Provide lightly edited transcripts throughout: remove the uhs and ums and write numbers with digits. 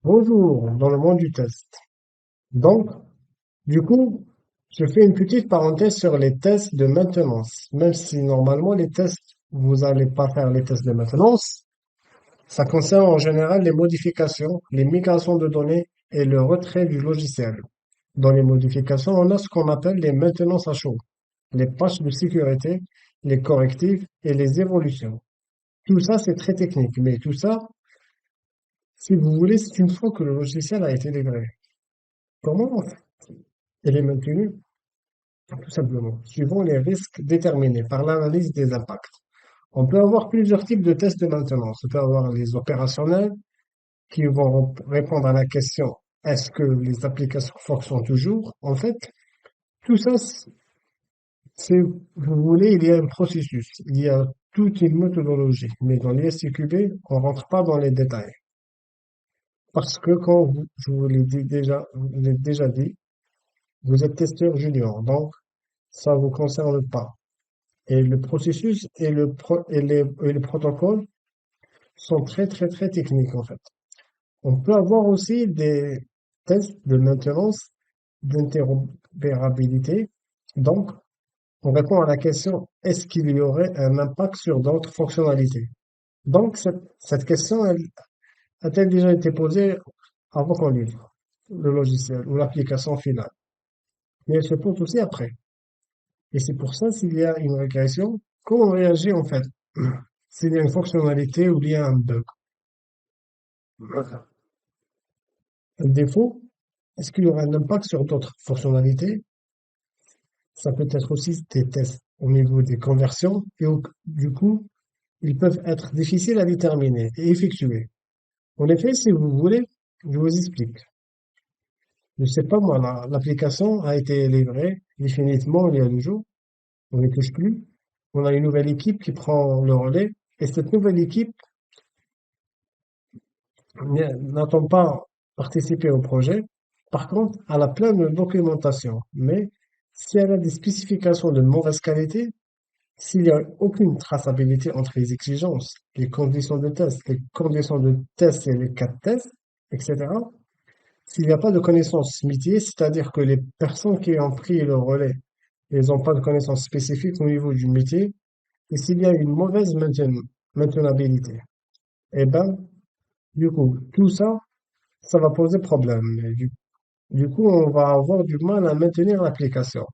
Bonjour, dans le monde du test. Donc, du coup, je fais une petite parenthèse sur les tests de maintenance. Même si normalement les tests, vous n'allez pas faire les tests de maintenance, ça concerne en général les modifications, les migrations de données et le retrait du logiciel. Dans les modifications, on a ce qu'on appelle les maintenances à chaud, les patchs de sécurité, les correctifs et les évolutions. Tout ça, c'est très technique, mais tout ça, si vous voulez, c'est une fois que le logiciel a été livré. Comment elle est maintenue? Tout simplement, suivant les risques déterminés par l'analyse des impacts. On peut avoir plusieurs types de tests de maintenance. On peut avoir les opérationnels qui vont répondre à la question est-ce que les applications fonctionnent toujours? En fait, tout ça, c'est, vous voulez, il y a un processus, il y a toute une méthodologie. Mais dans l'ISTQB, on rentre pas dans les détails. Parce que je vous l'ai déjà dit, vous êtes testeur junior, donc ça vous concerne pas. Et le processus et les protocoles sont très, très, très techniques, en fait. On peut avoir aussi des tests de maintenance d'interopérabilité. Donc, on répond à la question, est-ce qu'il y aurait un impact sur d'autres fonctionnalités? Donc, cette question, a-t-elle déjà été posée avant qu'on livre le logiciel ou l'application finale? Mais elle se pose aussi après. Et c'est pour ça, s'il y a une régression, comment on réagit en fait? S'il y a une fonctionnalité ou il y a un bug. Un défaut, est-ce qu'il y aura un impact sur d'autres fonctionnalités? Ça peut être aussi des tests au niveau des conversions et du coup, ils peuvent être difficiles à déterminer et effectuer. En effet, si vous voulez, je vous explique. Je sais pas moi, l'application a été livrée définitivement il y a 2 jours. On ne touche plus. On a une nouvelle équipe qui prend le relais et cette nouvelle équipe n'attend pas participer au projet. Par contre, elle a plein de documentation. Mais si elle a des spécifications de mauvaise qualité, s'il n'y a aucune traçabilité entre les exigences, les conditions de test et les cas de test, etc., s'il n'y a pas de connaissances métiers, c'est-à-dire que les personnes qui ont pris le relais, elles n'ont pas de connaissances spécifiques au niveau du métier, et s'il y a une mauvaise maintenabilité, eh ben, du coup, tout ça, ça va poser problème. Et du coup, on va avoir du mal à maintenir l'application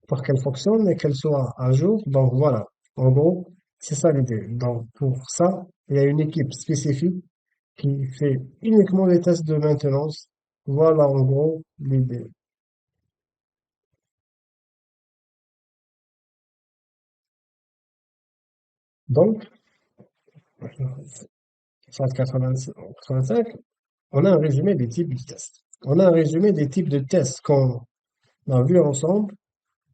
pour qu'elle fonctionne et qu'elle soit à jour. Donc voilà, en gros, c'est ça l'idée. Donc pour ça, il y a une équipe spécifique qui fait uniquement les tests de maintenance. Voilà en gros l'idée. Donc, page 85, on a un résumé des types de tests. On a un résumé des types de tests qu'on a vus ensemble.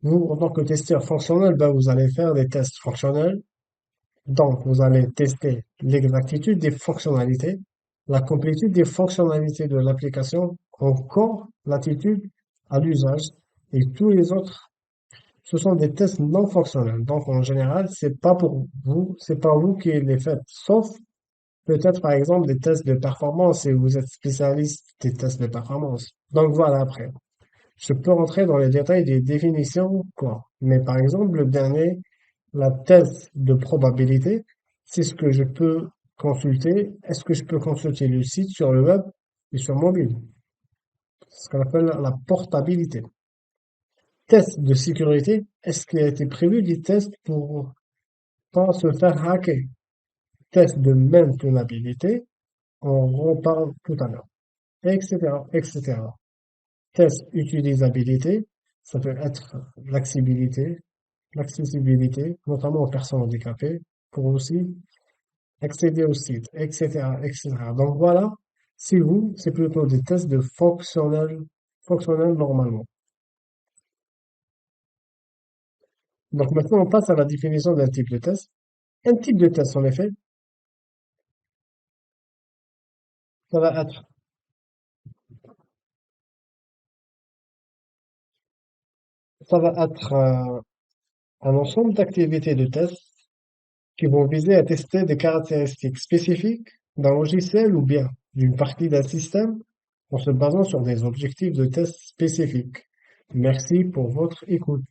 Vous, en tant que testeur fonctionnel, ben, vous allez faire des tests fonctionnels. Donc, vous allez tester l'exactitude des fonctionnalités, la complétude des fonctionnalités de l'application, encore l'attitude à l'usage et tous les autres. Ce sont des tests non fonctionnels. Donc, en général, c'est pas vous qui les faites, sauf peut-être, par exemple, des tests de performance et vous êtes spécialiste des tests de performance. Donc, voilà, après. Je peux rentrer dans les détails des définitions, quoi. Mais par exemple, le dernier, la thèse de probabilité, c'est ce que je peux consulter. Est-ce que je peux consulter le site sur le web et sur mobile? C'est ce qu'on appelle la portabilité. Test de sécurité, est-ce qu'il a été prévu des tests pour pas se faire hacker? Test de maintenabilité, on en reparle tout à l'heure, etc., etc. Test utilisabilité, ça peut être l'accessibilité, notamment aux personnes handicapées, pour aussi accéder au site, etc., etc. Donc voilà, c'est vous, c'est plutôt des tests de fonctionnels normalement. Donc maintenant, on passe à la définition d'un type de test. Un type de test, en effet, ça va être, ça va être un ensemble d'activités de test qui vont viser à tester des caractéristiques spécifiques d'un logiciel ou bien d'une partie d'un système en se basant sur des objectifs de test spécifiques. Merci pour votre écoute.